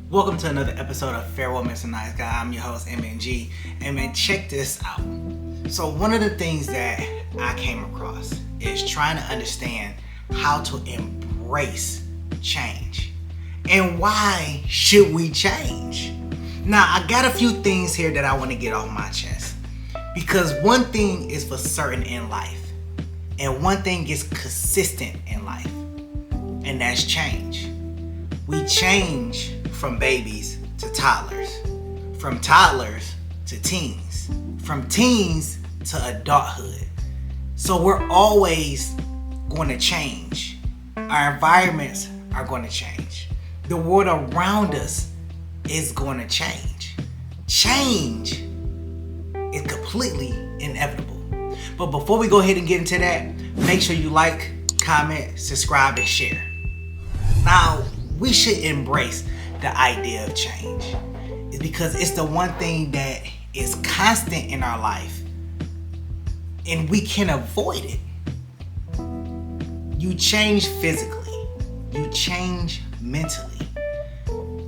Welcome to another episode of Farewell Mr. Nice Guy. I'm your host, MNG. And man, check this out. So one of the things that I came across is trying to understand how to embrace change. And why should we change? Now, I got a few things here that I want to get off my chest. Because one thing is for certain in life. And one thing is consistent in life. And that's change. We change from babies to toddlers, from toddlers to teens, from teens to adulthood. So we're always going to change. Our environments are going to change. The world around us is going to change. Change is completely inevitable. But before we go ahead and get into that, make sure you like, comment, subscribe, and share. Now, we should embrace the idea of change. It's because it's the one thing that is constant in our life and we can avoid it. You change physically, you change mentally,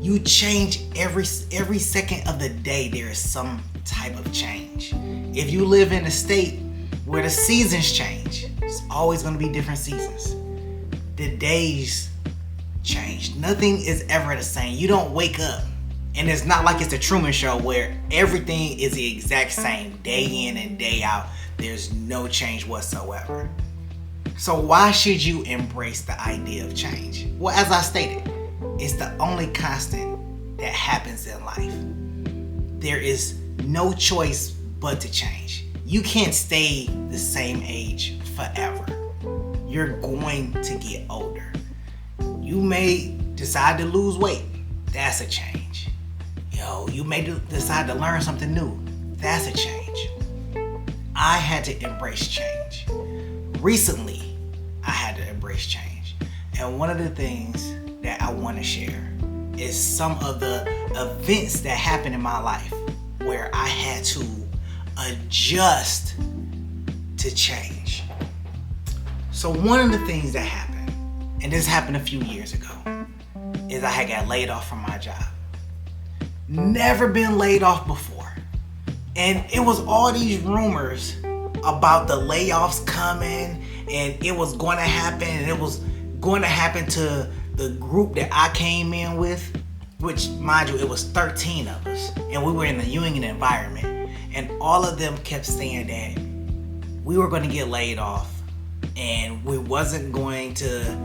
you change every second of the day. There is some type of change. If you live in a state where the seasons change, it's always going to be different seasons. The days change. Nothing is ever the same. You don't wake up and it's not like it's the Truman Show where everything is the exact same day in and day out. There's no change whatsoever. So why should you embrace the idea of change? Well, as I stated, it's the only constant that happens in life. There is no choice but to change. You can't stay the same age forever. You're going to get older. You may decide to lose weight. That's a change. You may decide to learn something new. That's a change. I had to embrace change. Recently, I had to embrace change. And one of the things that I want to share is some of the events that happened in my life where I had to adjust to change. So one of the things that happened, and this happened a few years ago, is I had got laid off from my job. Never been laid off before. And it was all these rumors about the layoffs coming, and it was going to happen, and it was going to happen to the group that I came in with, which, mind you, it was 13 of us, and we were in the union environment, and all of them kept saying that we were going to get laid off, and we wasn't going to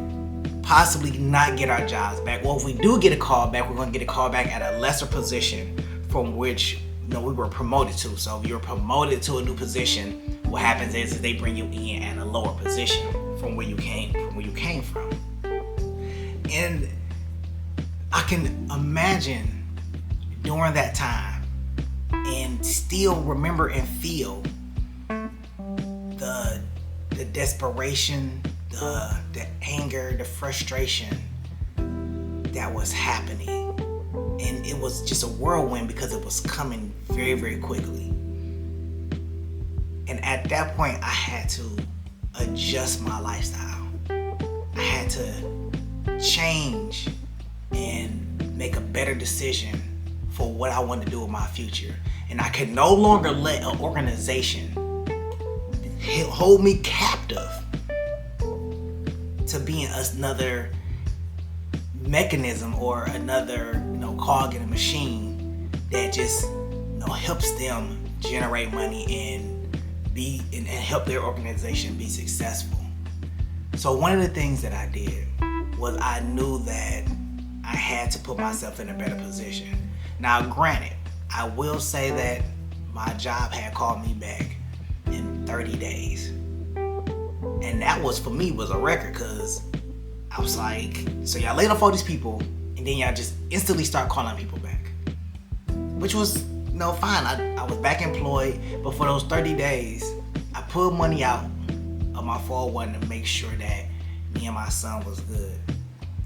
possibly not get our jobs back. Well, if we do get a call back, we're going to get a call back at a lesser position from which we were promoted to. So if you're promoted to a new position, what happens is they bring you in at a lower position from where you came from. And I can imagine during that time and still remember and feel the desperation, the anger, the frustration that was happening. And it was just a whirlwind because it was coming very, very quickly. And at that point, I had to adjust my lifestyle. I had to change and make a better decision for what I want to do with my future. And I could no longer let an organization hold me captive to being another mechanism or another cog in a machine that just helps them generate money and help their organization be successful. So one of the things that I did was I knew that I had to put myself in a better position. Now, granted, I will say that my job had called me back in 30 days. And that was, for me, was a record, because I was like, so y'all laid off all these people, and then y'all just instantly start calling people back. Which was, fine. I was back employed, but for those 30 days, I pulled money out of my 401 to make sure that me and my son was good.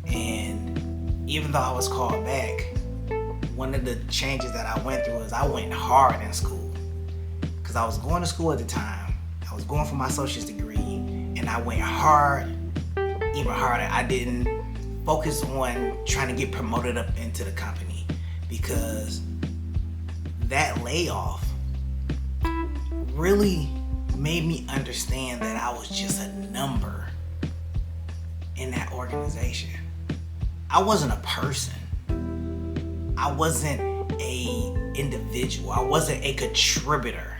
And even though I was called back, one of the changes that I went through is I went hard in school. because I was going to school at the time. I was going for my associate's degree, and I went hard, even harder. I didn't focus on trying to get promoted up into the company, because that layoff really made me understand that I was just a number in that organization. I wasn't a person. I wasn't a individual. I wasn't a contributor.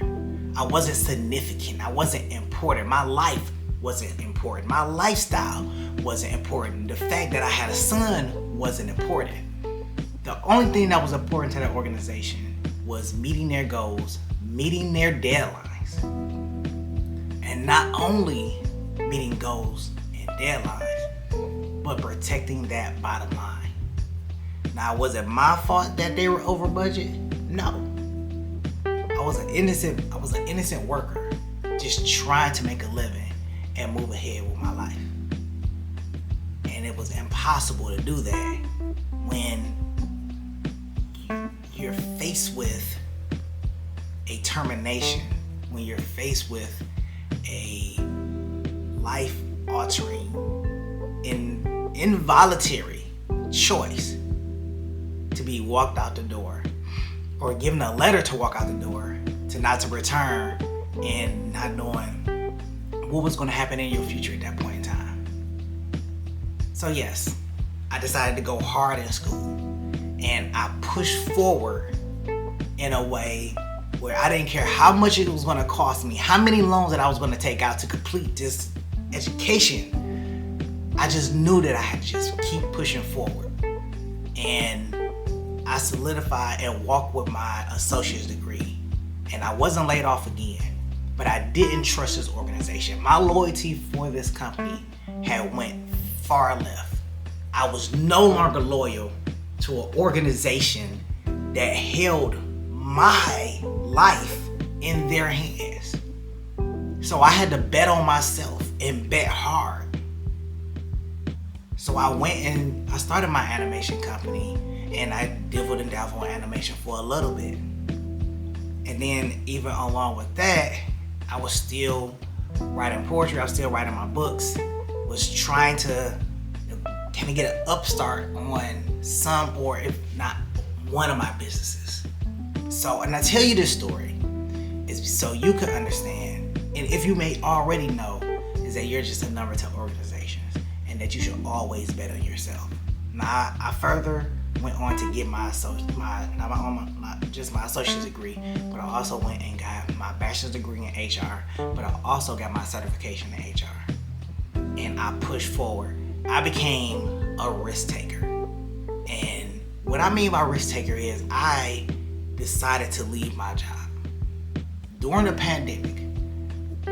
I wasn't significant. I wasn't important. My life wasn't important. My lifestyle wasn't important. The fact that I had a son wasn't important. The only thing that was important to that organization was meeting their goals, meeting their deadlines, and not only meeting goals and deadlines, but protecting that bottom line. Now, was it my fault that they were over budget? No. I was an innocent worker, just trying to make a living and move ahead with my life. And it was impossible to do that when you're faced with a termination, when you're faced with a life-altering, involuntary choice to be walked out the door, or given a letter to walk out the door, to not to return, and not knowing what was going to happen in your future at that point in time. So yes, I decided to go hard in school, and I pushed forward in a way where I didn't care how much it was going to cost me, how many loans that I was going to take out to complete this education. I just knew that I had to just keep pushing forward. And I solidified and walked with my associate's degree. And I wasn't laid off again, but I didn't trust this organization. My loyalty for this company had went far left. I was no longer loyal to an organization that held my life in their hands. So I had to bet on myself and bet hard. So I went and I started my animation company, and I dabbled and dabbled in animation for a little bit. And then even along with that, I was still writing poetry, I was still writing my books, was trying to kind of get an upstart on some, or if not one of my businesses. So, and I tell you this story is so you can understand, and if you may already know, is that you're just a number to organizations, and that you should always bet on yourself. Now, I further went on to get my associate's degree, but I also went and got my bachelor's degree in HR, but I also got my certification in HR. And I pushed forward. I became a risk taker. And what I mean by risk taker is I decided to leave my job. During the pandemic,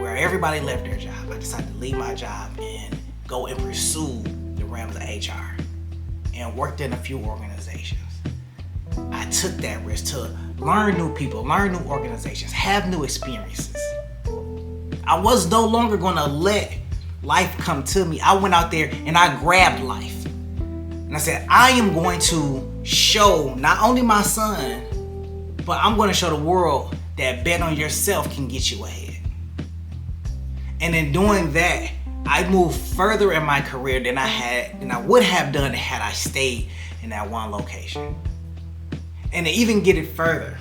where everybody left their job, I decided to leave my job and go and pursue the realms of HR, and worked in a few organizations. I took that risk to learn new people, learn new organizations, have new experiences. I was no longer going to let life come to me. I went out there and I grabbed life. And I said, I am going to show not only my son, but I'm going to show the world that bet on yourself can get you ahead. And in doing that, I moved further in my career than I would have done had I stayed in that one location. And to even get it further,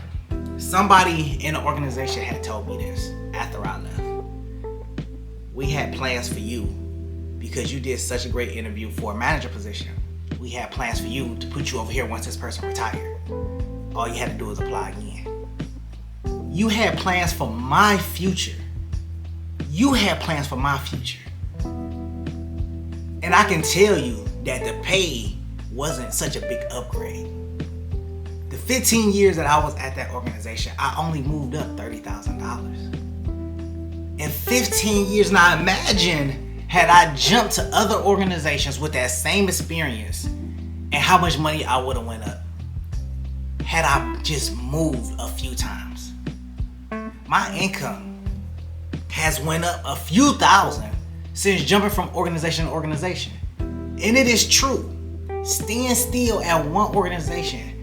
somebody in the organization had told me this after I left. We had plans for you because you did such a great interview for a manager position. We had plans for you to put you over here once this person retired. All you had to do was apply again. You had plans for my future. You had plans for my future. And I can tell you that the pay wasn't such a big upgrade. The 15 years that I was at that organization, I only moved up $30,000. In 15 years, now imagine had I jumped to other organizations with that same experience and how much money I would have went up had I just moved a few times. My income has went up a few thousand since jumping from organization to organization. And it is true, staying still at one organization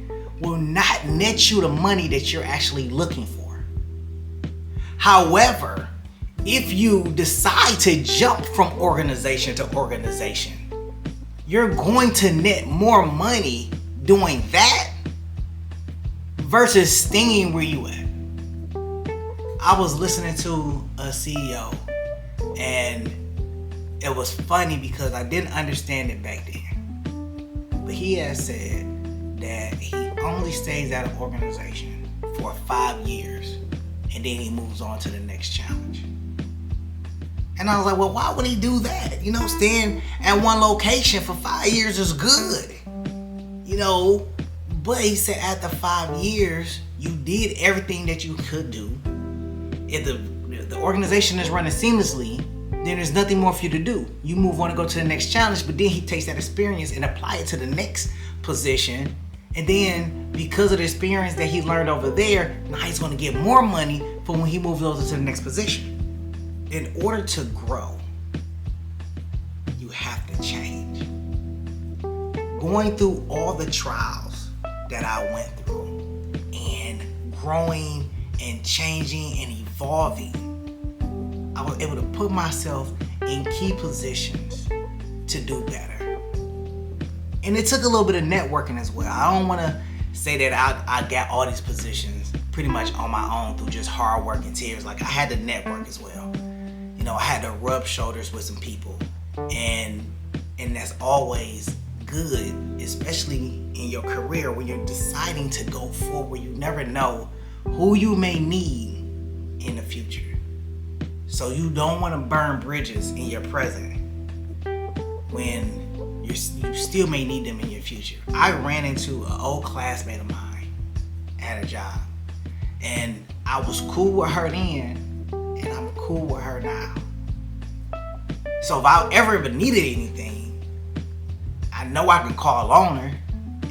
will not net you the money that you're actually looking for. However, if you decide to jump from organization to organization, you're going to net more money doing that versus staying where you at. I was listening to a CEO, and it was funny because I didn't understand it back then. But he had said that he only stays at an organization for 5 years, and then he moves on to the next challenge. And I was like, well, why would he do that? Staying at one location for 5 years is good. But he said after 5 years, you did everything that you could do. If the organization is running seamlessly, then there's nothing more for you to do. You move on to go to the next challenge, but then he takes that experience and apply it to the next position. And then because of the experience that he learned over there, now he's going to get more money for when he moves over to the next position. In order to grow, you have to change. Going through all the trials that I went through and growing and changing and evolving, I was able to put myself in key positions to do better. And it took a little bit of networking as well. I don't want to say that I got all these positions pretty much on my own through just hard work and tears. Like, I had to network as well. I had to rub shoulders with some people, and that's always good, especially in your career when you're deciding to go forward. You never know who you may need in the future. So you don't want to burn bridges in your present when you still may need them in your future. I ran into an old classmate of mine at a job, and I was cool with her then, and I'm cool with her now. So if I ever needed anything, I know I can call on her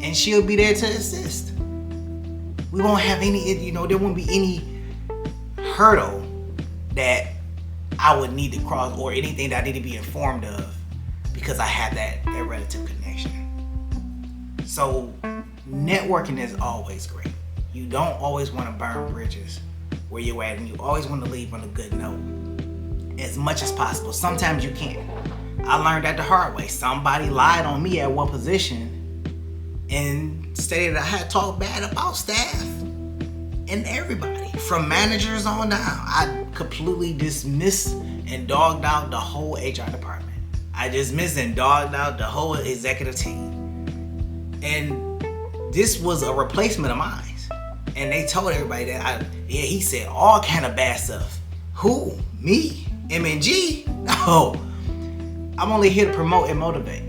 and she'll be there to assist. We won't have any, there won't be any hurdle that I would need to cross or anything that I need to be informed of because I have that relative connection. So networking is always great. You don't always want to burn bridges where you're at, and you always want to leave on a good note as much as possible. Sometimes you can't. I learned that the hard way. Somebody lied on me at one position and stated I had talked bad about staff and everybody, from managers on down. I completely dismissed and dogged out the whole HR department. I dismissed and dogged out the whole executive team. And this was a replacement of mine. And they told everybody that he said all kind of bad stuff. Who? Me? MNG? No. I'm only here to promote and motivate.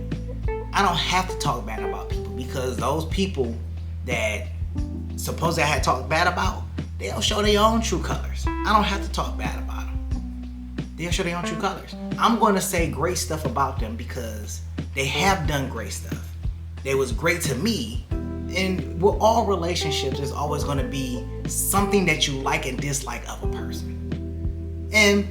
I don't have to talk bad about people, because those people that supposedly I had talked bad about, they'll show their own true colors. I don't have to talk bad about them. They'll show their own true colors. I'm going to say great stuff about them because they have done great stuff. They was great to me. And with all relationships, there's always going to be something that you like and dislike of a person. And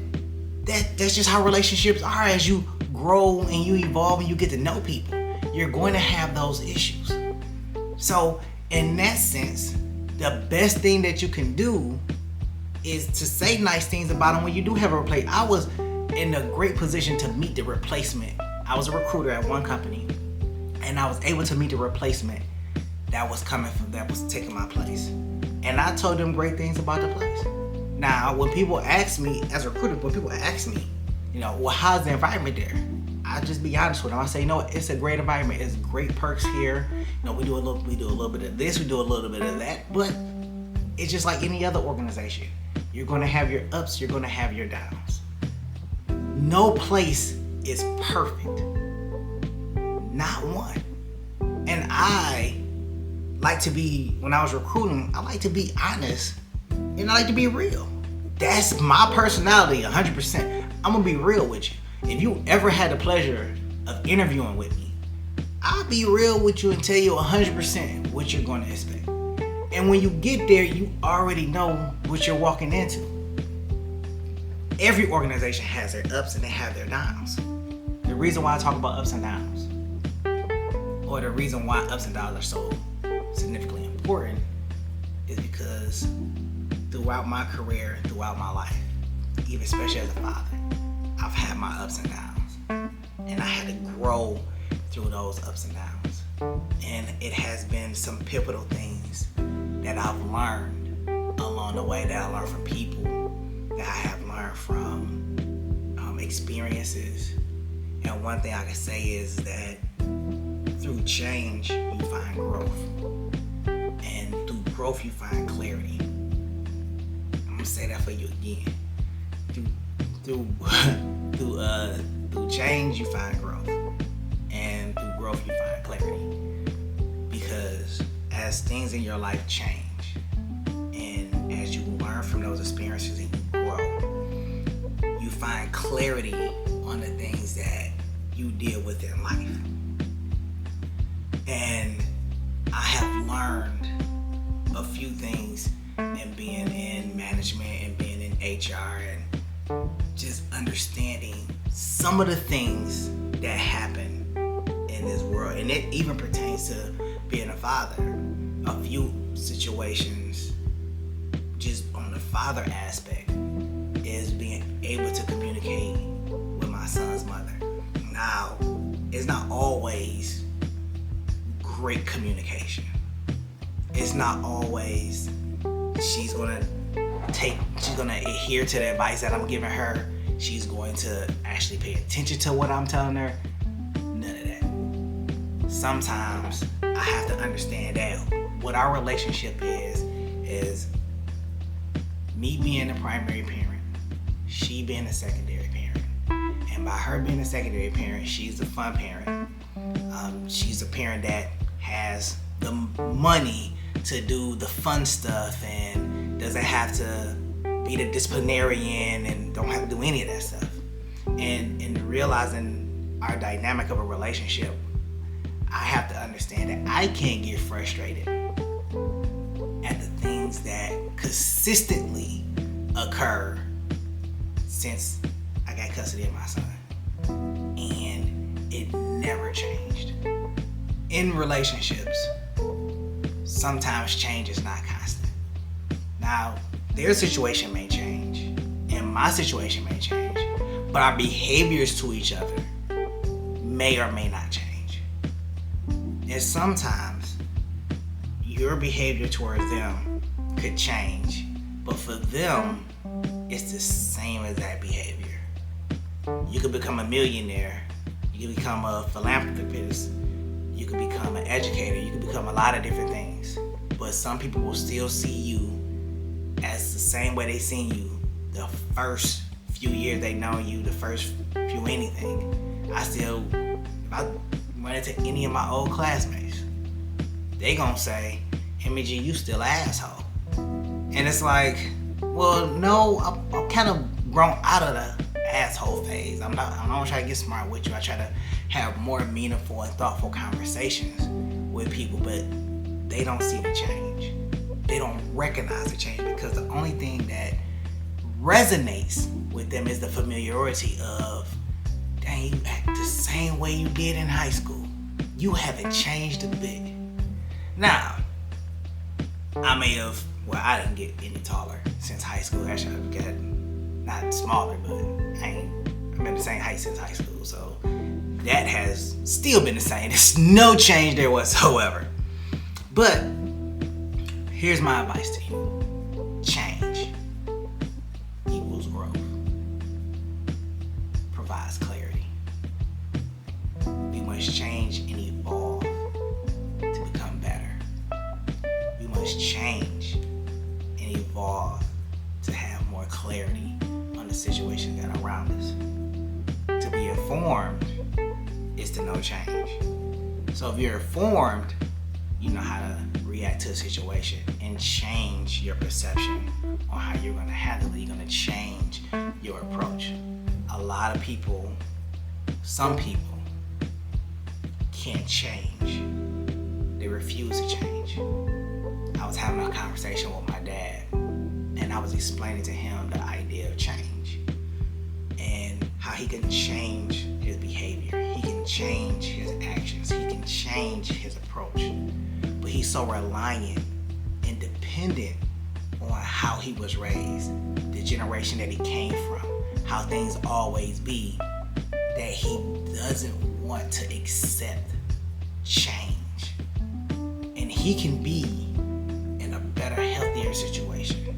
that's just how relationships are. As you grow and you evolve and you get to know people, you're going to have those issues. So in that sense, the best thing that you can do is to say nice things about them when you do have a replacement. I was in a great position to meet the replacement. I was a recruiter at one company, and I was able to meet the replacement that was taking my place. And I told them great things about the place. Now, when people ask me, as a recruiter, well, how's the environment there? I just be honest with them. I say, it's a great environment. It's great perks here. We do a little bit of this, we do a little bit of that, but it's just like any other organization. You're going to have your ups, you're going to have your downs. No place is perfect. Not one. And I like to be, when I was recruiting, I like to be honest and I like to be real. That's my personality, 100%. I'm going to be real with you. If you ever had the pleasure of interviewing with me, I'll be real with you and tell you 100% what you're going to expect. And when you get there, you already know what you're walking into. Every organization has their ups and they have their downs. The reason why I talk about ups and downs, or the reason why ups and downs are so significantly important, is because throughout my career, throughout my life, even especially as a father, I've had my ups and downs. And I had to grow through those ups and downs. And it has been some pivotal things that I've learned along the way, that I learned from people, that I have learned from experiences. And one thing I can say is that through change, you find growth. And through growth, you find clarity. I'm gonna say that for you again. Through change, you find growth. And through growth, you find clarity. Because as things in your life change, and as you learn from those experiences and you grow, you find clarity on the things that you deal with in life. And I have learned a few things in being in management and being in HR and just understanding some of the things that happen in this world. And it even pertains to being a father. A few situations just on the father aspect is being able to communicate with my son's mother. Now, it's not always great communication. It's not always she's gonna adhere to the advice that I'm giving her. She's going to actually pay attention to what I'm telling her. None of that. Sometimes I have to understand that what our relationship is me being the primary parent, she being the secondary parent. And by her being the secondary parent, she's the fun parent. She's a parent that has the money to do the fun stuff and doesn't have to be the disciplinarian and don't have to do any of that stuff. And in realizing our dynamic of a relationship, I have to understand that I can't get frustrated at the things that consistently occur since I got custody of my son. And it never changed. In relationships, sometimes change is not constant. Now, their situation may change, and my situation may change, but our behaviors to each other may or may not change. And sometimes your behavior towards them could change, but for them, it's the same as that behavior. You could become a millionaire, you could become a philanthropist, you could become an educator, you could become a lot of different things. But some people will still see you as the same way they seen you the first few years they know you, the first few anything. If I run into any of my old classmates, they gonna say, "MG, you still an asshole." And it's like, well, no, I'm kind of grown out of the asshole phase. I don't try to get smart with you. I try to have more meaningful and thoughtful conversations with people, but they don't see the change. They don't recognize the change because the only thing that resonates with them is the familiarity of, dang, you act the same way you did in high school. You haven't changed a bit. Now, I didn't get any taller since high school. Actually, I've got not smaller, but I'm in the same height since high school. So that has still been the same. There's no change there whatsoever. But here's my advice to you. Change equals growth. Provides clarity. We must change and evolve to become better. We must change and evolve to have more clarity on the situations that are around us. To be informed is to know change. So if you're informed, you know how to react to a situation and change your perception on how you're going to handle it. You're going to change your approach. A lot of people, some people, can't change. They refuse to change. I was having a conversation with my dad, and I was explaining to him the idea of change and how he can change his behavior. He can change his actions. He can change his approach. But he's so reliant and dependent on how he was raised, the generation that he came from, how things always be, that he doesn't want to accept change. And he can be in a better, healthier situation.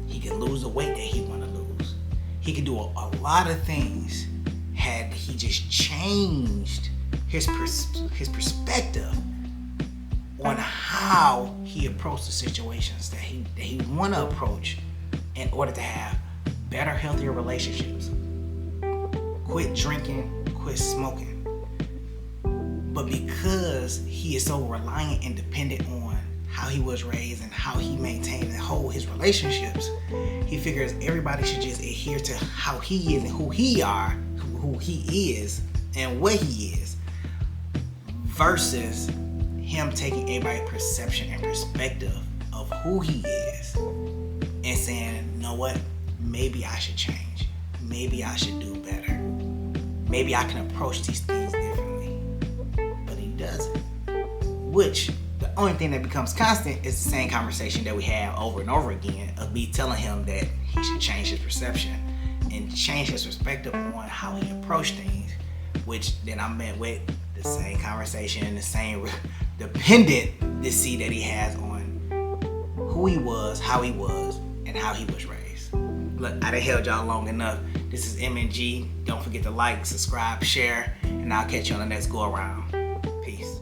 He can lose the weight that he want to lose. He can do a lot of things had he just changed his perspective on how he approached the situations that he want to approach in order to have better, healthier relationships. Quit drinking, quit smoking. But because he is so reliant and dependent on how he was raised and how he maintained and hold his relationships, he figures everybody should just adhere to how he is and who he is and what he is, versus him taking everybody's perception and perspective of who he is and saying, you know what, maybe I should change. Maybe I should do better. Maybe I can approach these things differently. But he doesn't. Which, the only thing that becomes constant is the same conversation that we have over and over again of me telling him that he should change his perception and change his perspective on how he approached things, which then I met with the same conversation, the same dependency that he has on who he was, how he was, and how he was raised. Look, I done held y'all long enough. This is MNG. Don't forget to like, subscribe, share, and I'll catch you on the next go around. Peace.